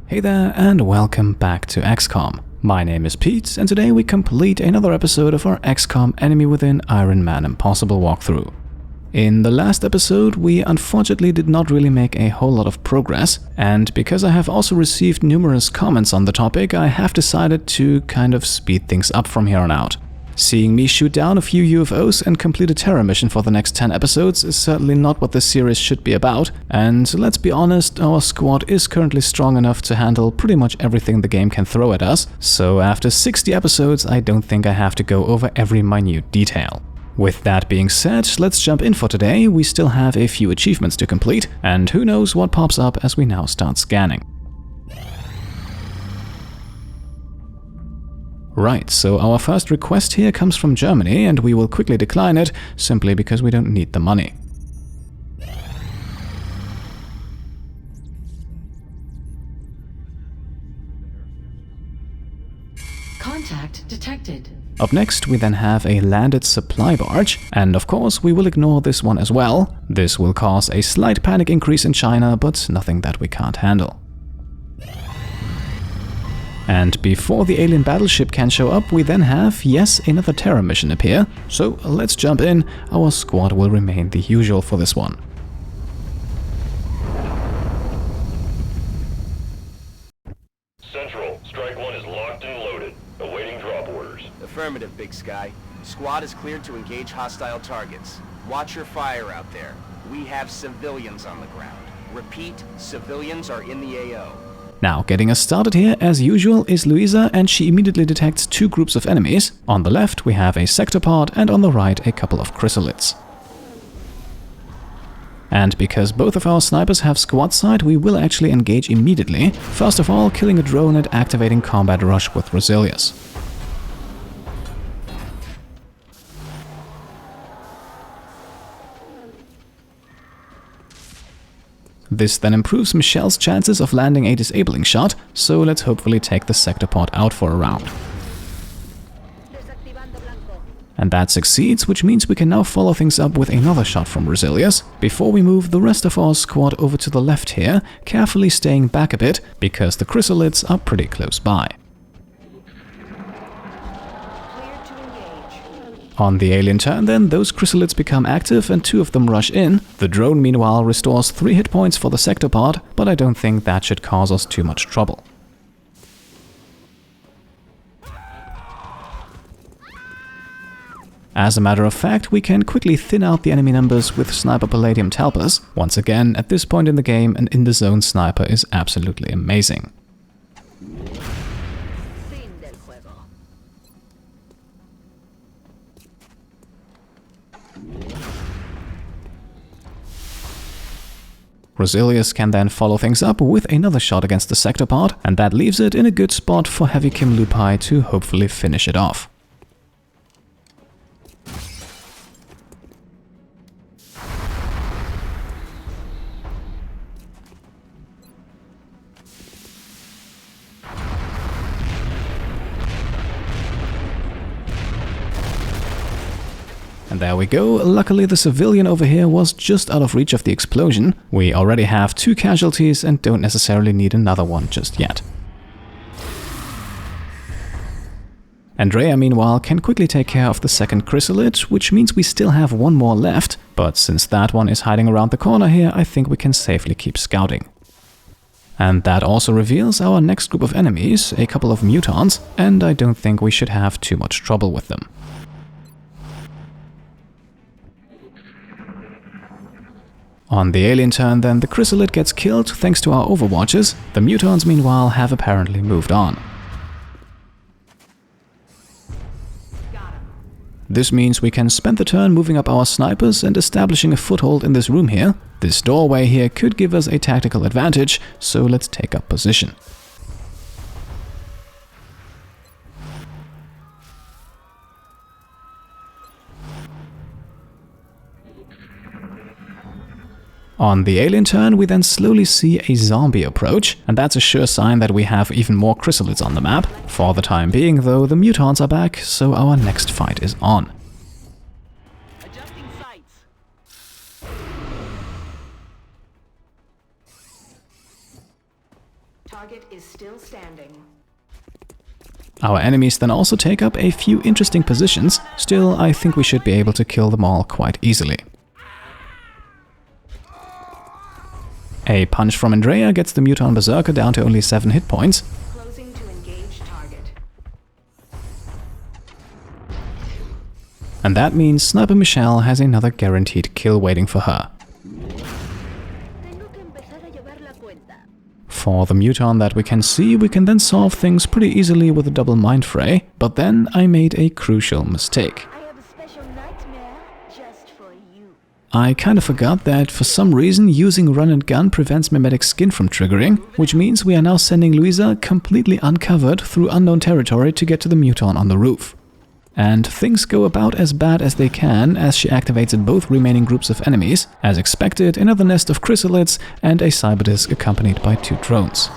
Hey there and welcome back to XCOM. My name is Pete and today we complete another episode of our XCOM Enemy Within Ironman Impossible walkthrough. In the last episode we unfortunately did not really make a whole lot of progress, and because I have also received numerous comments on the topic, I have decided to kind of speed things up from here on out. Seeing me shoot down a few UFOs and complete a terror mission for the next 10 episodes is certainly not what this series should be about, and let's be honest, our squad is currently strong enough to handle pretty much everything the game can throw at us, so after 60 episodes I don't think I have to go over every minute detail. With that being said, let's jump in for today. We still have a few achievements to complete, and who knows what pops up as we now start scanning. Right, so our first request here comes from Germany, and we will quickly decline it, simply because we don't need the money. Contact detected. Up next, we then have a landed supply barge, and of course we will ignore this one as well. This will cause a slight panic increase in China, but nothing that we can't handle. And before the alien battleship can show up, we then have, yes, another terror mission appear. So let's jump in. Our squad will remain the usual for this one. Central, Strike 1 is locked and loaded, awaiting drop orders. Affirmative, Big Sky. Squad is cleared to engage hostile targets. Watch your fire out there. We have civilians on the ground. Repeat, civilians are in the AO. Now, getting us started here, as usual, is Luisa, and she immediately detects two groups of enemies. On the left, we have a sectopod, and on the right, a couple of chrysalids. And because both of our snipers have squad sight, we will actually engage immediately. First of all, killing a drone and activating combat rush with Resilius. This then improves Michelle's chances of landing a disabling shot, so let's hopefully take the sectopod out for a round. And that succeeds, which means we can now follow things up with another shot from Resilius, before we move the rest of our squad over to the left here, carefully staying back a bit, because the chrysalids are pretty close by. On the alien turn then, those chrysalids become active and two of them rush in. The drone meanwhile restores 3 hit points for the sectopod, but I don't think that should cause us too much trouble. As a matter of fact, we can quickly thin out the enemy numbers with Sniper Palladium Talpas. Once again, at this point in the game, an in-the-zone sniper is absolutely amazing. Resilius can then follow things up with another shot against the sectopod, and that leaves it in a good spot for Heavy Kim Lupai to hopefully finish it off. And there we go. Luckily the civilian over here was just out of reach of the explosion. We already have 2 casualties and don't necessarily need another one just yet. Andrea meanwhile can quickly take care of the second chrysalid, which means we still have one more left, but since that one is hiding around the corner here, I think we can safely keep scouting. And that also reveals our next group of enemies, a couple of mutants, and I don't think we should have too much trouble with them. On the alien turn then, the chrysalid gets killed thanks to our overwatches. The mutants meanwhile have apparently moved on. This means we can spend the turn moving up our snipers and establishing a foothold in this room here. This doorway here could give us a tactical advantage, so let's take up position. On the alien turn, we then slowly see a zombie approach, and that's a sure sign that we have even more chrysalids on the map. For the time being, though, the mutants are back, so our next fight is on. Adjusting sights. Target is Our enemies then also take up a few interesting positions, still I think we should be able to kill them all quite easily. A punch from Andrea gets the Muton Berserker down to only 7 hit points. Closing to engage target. And that means Sniper Michelle has another guaranteed kill waiting for her. For the Muton that we can see, we can then solve things pretty easily with a double mind fray, but then I made a crucial mistake. I have a special nightmare just for you. I kinda forgot that for some reason using run and gun prevents mimetic skin from triggering, which means we are now sending Luisa completely uncovered through unknown territory to get to the Muton on the roof. And things go about as bad as they can as she activates both remaining groups of enemies, as expected another nest of chrysalids and a cyberdisc accompanied by 2 drones.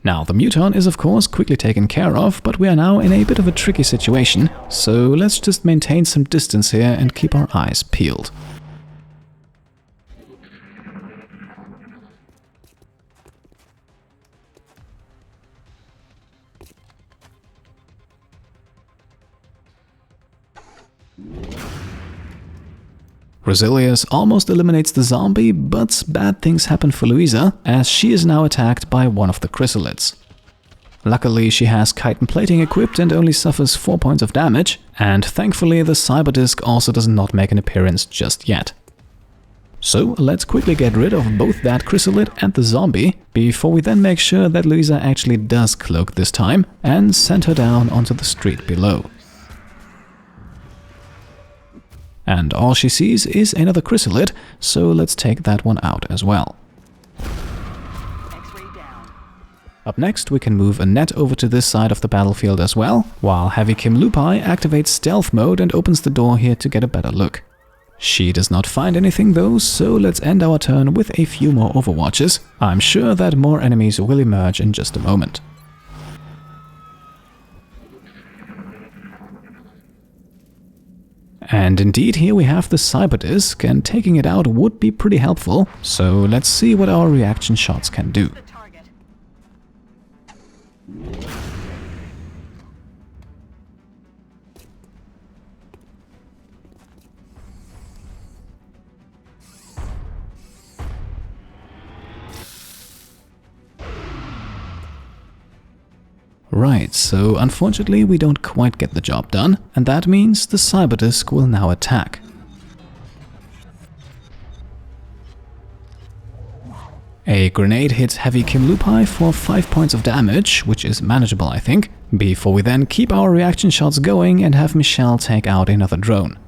Now the Muton is of course quickly taken care of, but we are now in a bit of a tricky situation, so let's just maintain some distance here and keep our eyes peeled. Rosilius almost eliminates the zombie, but bad things happen for Luisa, as she is now attacked by one of the chrysalids. Luckily, she has chitin plating equipped and only suffers 4 points of damage, and thankfully the cyberdisc also does not make an appearance just yet. So let's quickly get rid of both that chrysalid and the zombie, before we then make sure that Luisa actually does cloak this time, and send her down onto the street below. And all she sees is another chrysalid, so let's take that one out as well. Up next, we can move Annette over to this side of the battlefield as well, while Heavy Kim Lupai activates stealth mode and opens the door here to get a better look. She does not find anything though, so let's end our turn with a few more overwatches. I'm sure that more enemies will emerge in just a moment. And indeed, here we have the cyberdisc, and taking it out would be pretty helpful, so let's see what our reaction shots can do. Right, so unfortunately we don't quite get the job done, and that means the cyberdisc will now attack. A grenade hits Heavy Kim Lupai for 5 points of damage, which is manageable I think, before we then keep our reaction shots going and have Michelle take out another drone.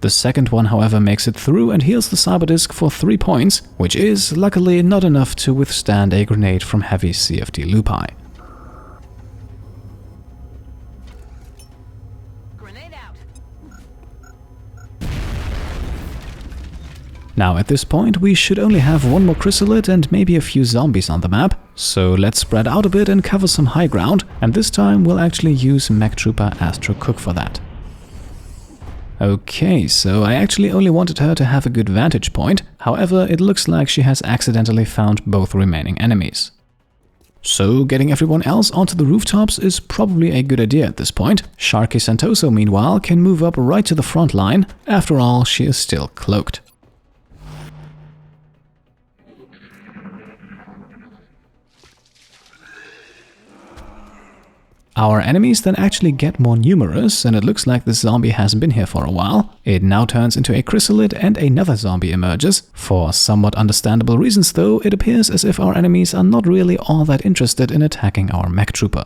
The second one, however, makes it through and heals the cyberdisc for 3 points, which is, luckily, not enough to withstand a grenade from Heavy CFD Lupai. Grenade out. Now at this point we should only have one more chrysalid and maybe a few zombies on the map, so let's spread out a bit and cover some high ground, and this time we'll actually use Mech Trooper Astro Cook for that. Okay, so I actually only wanted her to have a good vantage point, however it looks like she has accidentally found both remaining enemies. So getting everyone else onto the rooftops is probably a good idea at this point. Luisa Santoso meanwhile can move up right to the front line, after all she is still cloaked. Our enemies then actually get more numerous, and it looks like this zombie has been here for a while. It now turns into a chrysalid and another zombie emerges. For somewhat understandable reasons though, it appears as if our enemies are not really all that interested in attacking our mech trooper.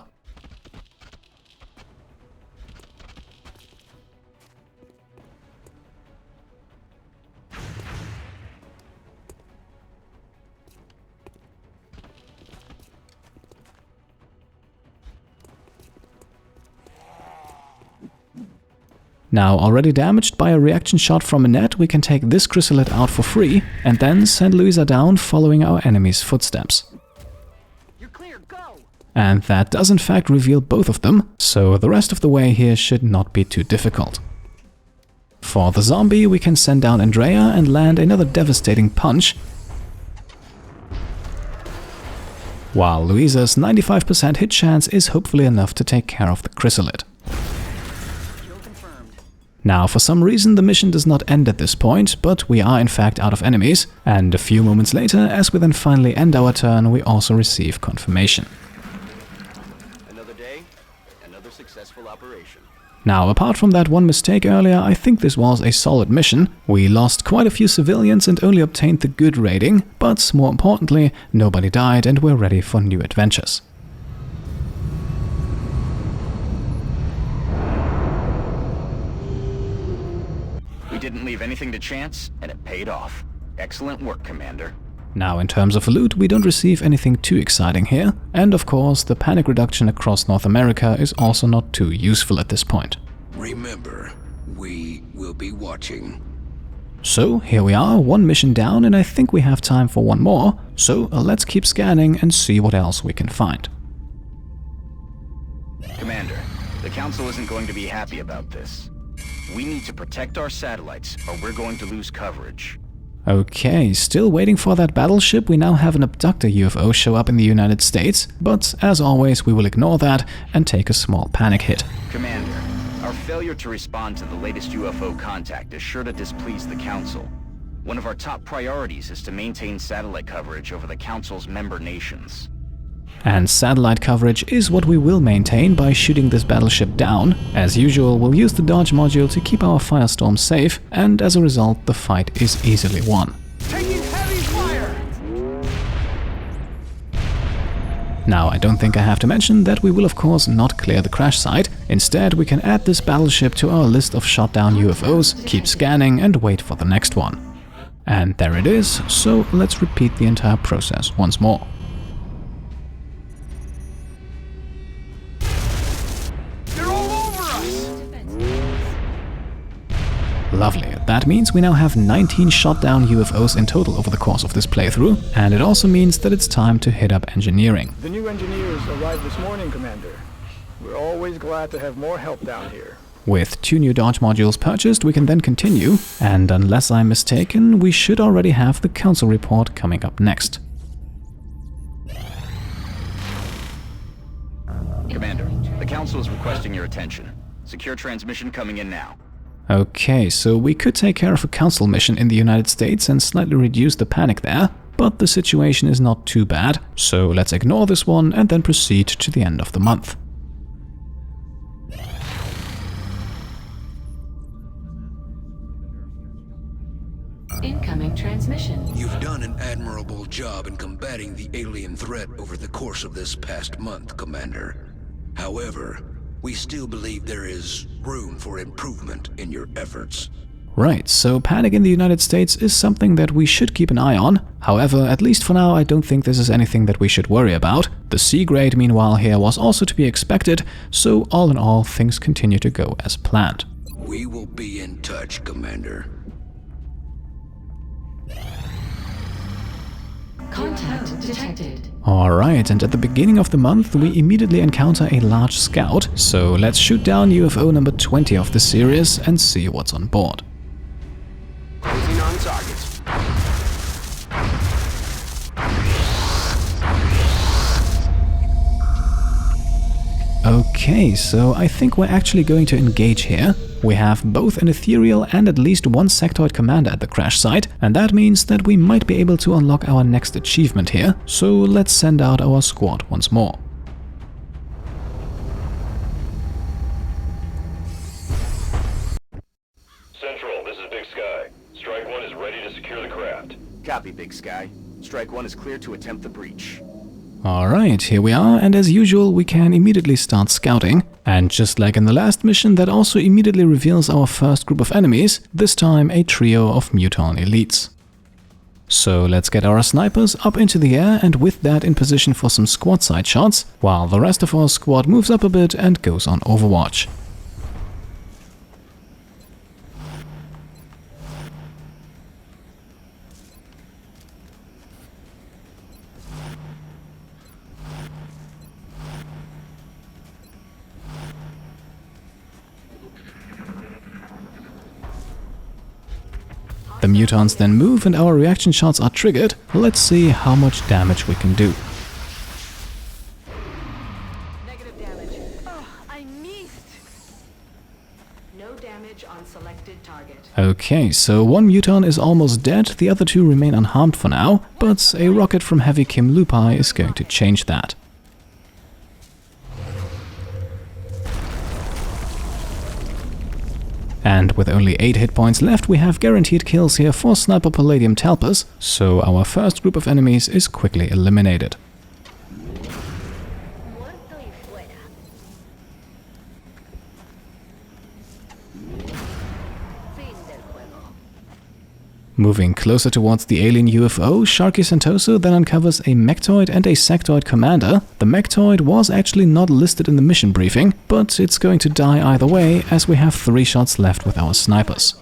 Now, already damaged by a reaction shot from Annette, we can take this chrysalid out for free, and then send Luisa down following our enemy's footsteps. You're clear, go! And that does in fact reveal both of them, so the rest of the way here should not be too difficult. For the zombie, we can send down Andrea and land another devastating punch, while Luisa's 95% hit chance is hopefully enough to take care of the chrysalid. Now, for some reason, the mission does not end at this point, but we are in fact out of enemies, and a few moments later, as we then finally end our turn, we also receive confirmation. Another day, another successful operation. Now, apart from that one mistake earlier, I think this was a solid mission. We lost quite a few civilians and only obtained the good rating, but more importantly, nobody died and we're ready for new adventures. We didn't leave anything to chance, and it paid off. Excellent work, Commander. Now, in terms of loot, we don't receive anything too exciting here, and of course, the panic reduction across North America is also not too useful at this point. Remember, we will be watching. So, here we are, one mission down, and I think we have time for one more, so let's keep scanning and see what else we can find. Commander, the Council isn't going to be happy about this. We need to protect our satellites, or we're going to lose coverage. Okay, still waiting for that battleship. We now have an abductor UFO show up in the United States, but as always we will ignore that and take a small panic hit. Commander, our failure to respond to the latest UFO contact is sure to displease the Council. One of our top priorities is to maintain satellite coverage over the Council's member nations. And satellite coverage is what we will maintain by shooting this battleship down. As usual, we'll use the dodge module to keep our firestorm safe, and as a result, the fight is easily won. Taking heavy fire! Now, I don't think I have to mention that we will of course not clear the crash site. Instead, we can add this battleship to our list of shot down UFOs, keep scanning and wait for the next one. And there it is, so let's repeat the entire process once more. Lovely. That means we now have 19 shot-down UFOs in total over the course of this playthrough, and it also means that it's time to hit up engineering. The new engineers arrived this morning, Commander. We're always glad to have more help down here. With 2 new dodge modules purchased, we can then continue, and unless I'm mistaken, we should already have the Council report coming up next. Commander, the Council is requesting your attention. Secure transmission coming in now. Okay, so we could take care of a Council mission in the United States and slightly reduce the panic there, but the situation is not too bad, so let's ignore this one and then proceed to the end of the month. Incoming transmission. You've done an admirable job in combating the alien threat over the course of this past month, Commander. However, we still believe there is room for improvement in your efforts. Right, so panic in the United States is something that we should keep an eye on. However, at least for now, I don't think this is anything that we should worry about. The C grade, meanwhile, here was also to be expected, so all in all, things continue to go as planned. We will be in touch, Commander. Contact detected. Alright, and at the beginning of the month we immediately encounter a large scout, so let's shoot down UFO number 20 of the series and see what's on board. Closing on targets. Okay, so I think we're actually going to engage here. We have both an ethereal and at least one Sectoid Commander at the crash site, and that means that we might be able to unlock our next achievement here, so let's send out our squad once more. Central, this is Big Sky. Strike 1 is ready to secure the craft. Copy, Big Sky. Strike 1 is clear to attempt the breach. Alright, here we are, and as usual we can immediately start scouting. And just like in the last mission, that also immediately reveals our first group of enemies, this time a trio of Muton elites. So let's get our snipers up into the air and with that in position for some squad side shots, while the rest of our squad moves up a bit and goes on overwatch. The mutons then move and our reaction shots are triggered. Let's see how much damage we can do. Negative damage. Oh, I missed. No damage on selected target. Okay, so one muton is almost dead, the other two remain unharmed for now, but a rocket from Heavy Kim Lupai is going to change that. And with only 8 hit points left, we have guaranteed kills here for Sniper Palladium Talpas, so our first group of enemies is quickly eliminated. Moving closer towards the alien UFO, Luisa Santoso then uncovers a Mechtoid and a Sectoid Commander. The Mechtoid was actually not listed in the mission briefing, but it's going to die either way, as we have 3 shots left with our snipers.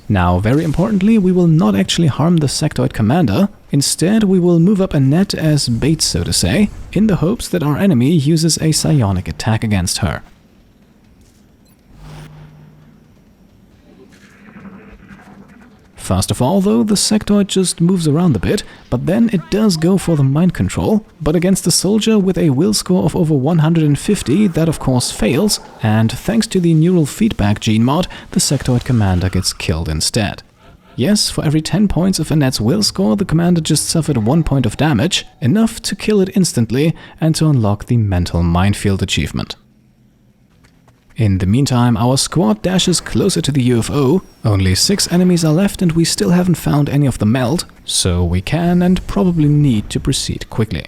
Now, very importantly, we will not actually harm the Sectoid Commander. Instead, we will move up Annette as bait, so to say, in the hopes that our enemy uses a psionic attack against her. First of all, though, the Sectoid just moves around a bit, but then it does go for the mind control, but against a soldier with a will score of over 150, that of course fails, and thanks to the neural feedback gene mod, the Sectoid Commander gets killed instead. Yes, for every 10 points of Annette's will score, the commander just suffered 1 point of damage, enough to kill it instantly and to unlock the mental minefield achievement. In the meantime, our squad dashes closer to the UFO. Only 6 enemies are left and we still haven't found any of the meld, so we can and probably need to proceed quickly.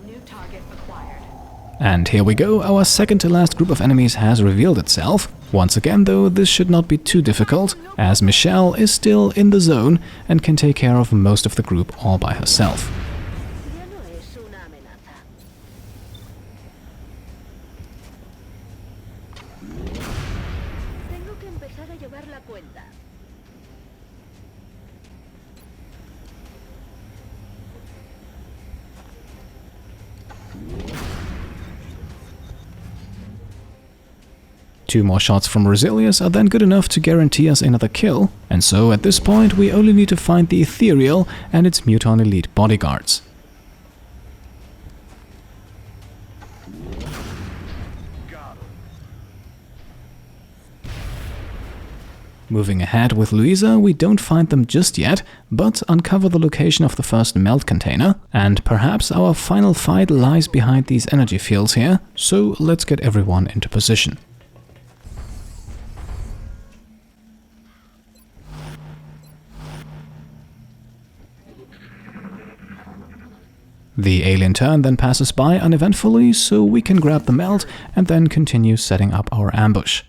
New target acquired. And here we go, our second to last group of enemies has revealed itself. Once again though, this should not be too difficult, as Michelle is still in the zone and can take care of most of the group all by herself. Two more shots from Rosilius are then good enough to guarantee us another kill, and so at this point we only need to find the Ethereal and its Muton Elite bodyguards. Moving ahead with Luisa, we don't find them just yet, but uncover the location of the first melt container, and perhaps our final fight lies behind these energy fields here, so let's get everyone into position. The alien turn then passes by uneventfully, so we can grab the melt and then continue setting up our ambush.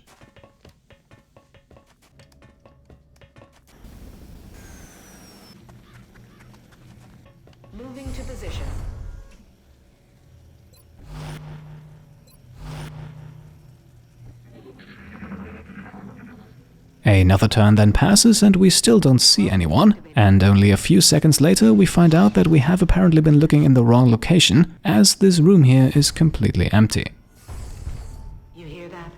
Moving to position. Another turn then passes and we still don't see anyone, and only a few seconds later we find out that we have apparently been looking in the wrong location, as this room here is completely empty. You hear that?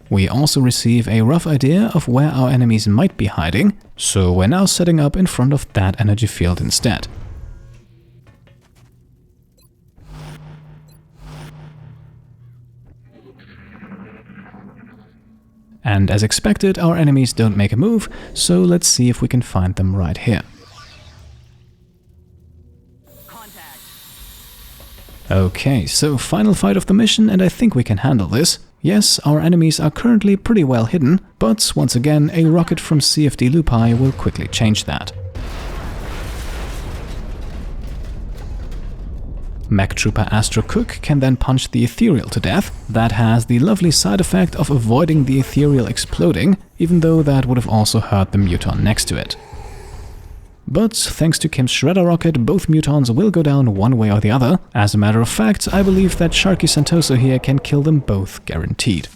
We also receive a rough idea of where our enemies might be hiding, so we're now setting up in front of that energy field instead. And as expected, our enemies don't make a move, so let's see if we can find them right here. Contact. Okay, so final fight of the mission, and I think we can handle this. Yes, our enemies are currently pretty well hidden, but once again, a rocket from CFD Lupai will quickly change that. Mech Trooper Astro Cook can then punch the Ethereal to death. That has the lovely side effect of avoiding the Ethereal exploding, even though that would have also hurt the Muton next to it. But thanks to Kim's shredder rocket, both mutons will go down one way or the other. As a matter of fact, I believe that Sharky Santoso here can kill them both guaranteed.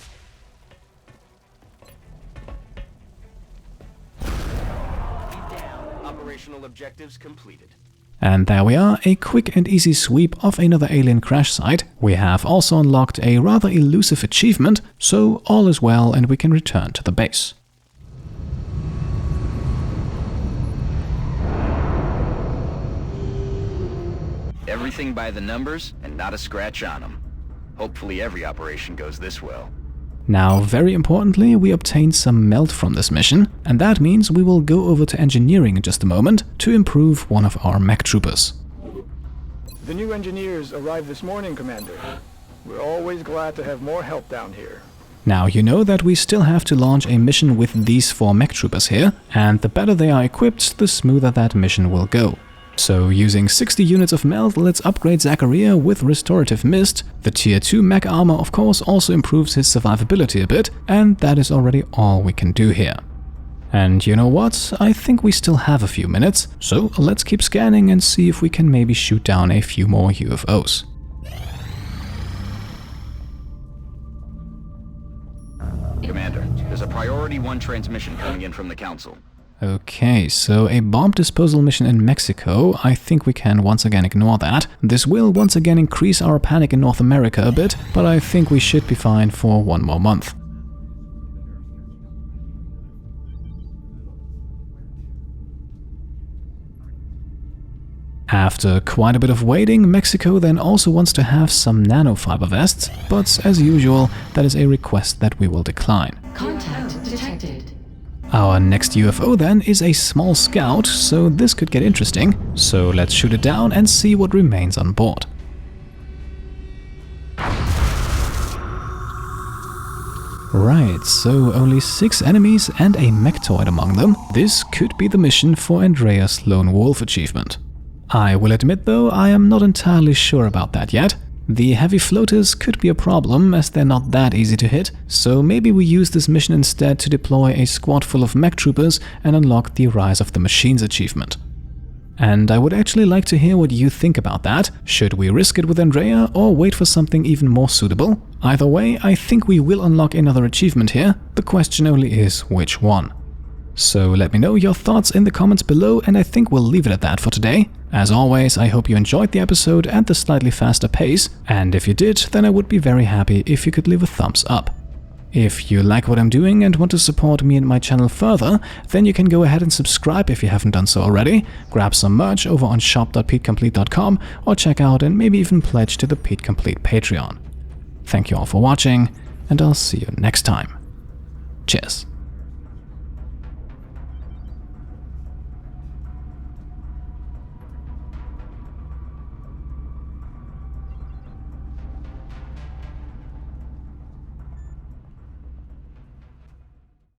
Operational objectives completed. And there we are, a quick and easy sweep of another alien crash site. We have also unlocked a rather elusive achievement, so all is well and we can return to the base. Everything by the numbers and not a scratch on them. Hopefully every operation goes this well. Now, very importantly, we obtained some melt from this mission, and that means we will go over to engineering in just a moment to improve one of our mech troopers. The new engineers arrived this morning, Commander. We're always glad to have more help down here. Now, you know that we still have to launch a mission with these 4 mech troopers here, and the better they are equipped, the smoother that mission will go. So, using 60 units of melt, let's upgrade Zachariah with Restorative Mist. The Tier 2 mech armor, of course, also improves his survivability a bit, and that is already all we can do here. And you know what? I think we still have a few minutes, so let's keep scanning and see if we can maybe shoot down a few more UFOs. Commander, there's a Priority 1 transmission coming in from the Council. Okay, so a bomb disposal mission in Mexico. I think we can once again ignore that. This will once again increase our panic in North America a bit, but I think we should be fine for one more month. After quite a bit of waiting, Mexico then also wants to have some nanofiber vests, but as usual, that is a request that we will decline. Contact detected. Our next UFO then is a small scout, so this could get interesting. So let's shoot it down and see what remains on board. Right, so only 6 enemies and a mechtoid among them. This could be the mission for Andreas' Lone Wolf achievement. I will admit though, I am not entirely sure about that yet. The heavy floaters could be a problem as they're not that easy to hit, so maybe we use this mission instead to deploy a squad full of mech troopers and unlock the Rise of the Machines achievement. And I would actually like to hear what you think about that. Should we risk it with Andrea or wait for something even more suitable? Either way, I think we will unlock another achievement here. The question only is which one. So let me know your thoughts in the comments below, and I think we'll leave it at that for today. As always, I hope you enjoyed the episode and the slightly faster pace, and if you did, then I would be very happy if you could leave a thumbs up. If you like what I'm doing and want to support me and my channel further, then you can go ahead and subscribe if you haven't done so already, grab some merch over on shop.petecomplete.com, or check out and maybe even pledge to the Pete Complete Patreon. Thank you all for watching, and I'll see you next time. Cheers.